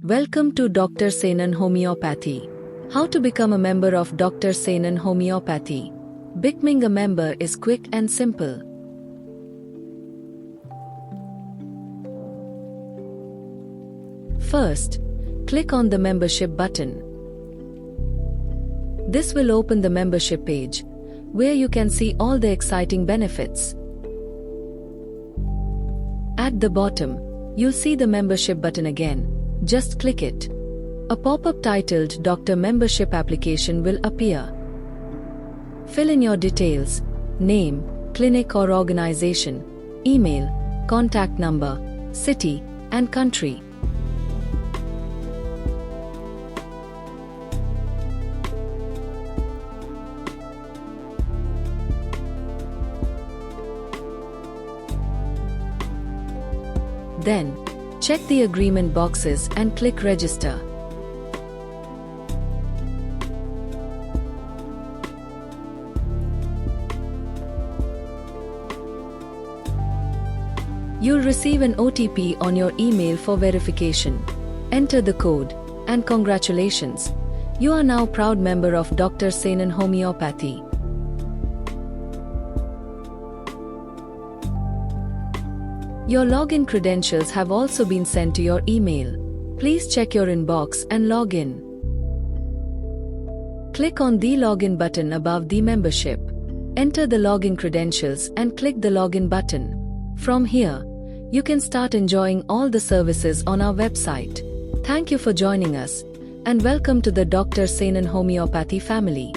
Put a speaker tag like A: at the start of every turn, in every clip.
A: Welcome to Dr. Senan Homeopathy. How to become a member of Dr. Senan Homeopathy. Becoming a member is quick and simple. First, click on the membership button. This will open the membership page, where you can see all the exciting benefits. At the bottom, you'll see the membership button again. Just click it. A pop-up titled Doctor Membership Application will appear. Fill in your details: name, clinic or organization, email, contact number, city, and country. Then, check the agreement boxes and click Register. You'll receive an OTP on your email for verification. Enter the code, and congratulations! You are now proud member of Dr. Senan Homeopathy. Your login credentials have also been sent to your email. Please check your inbox and log in. Click on the login button above the membership. Enter the login credentials and click the login button. From here, you can start enjoying all the services on our website. Thank you for joining us, and welcome to the Dr. Senan Homeopathy family.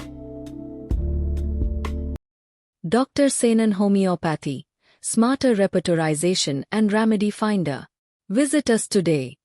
A: Dr. Senan Homeopathy. Smarter Repertorization and Remedy Finder. Visit us today.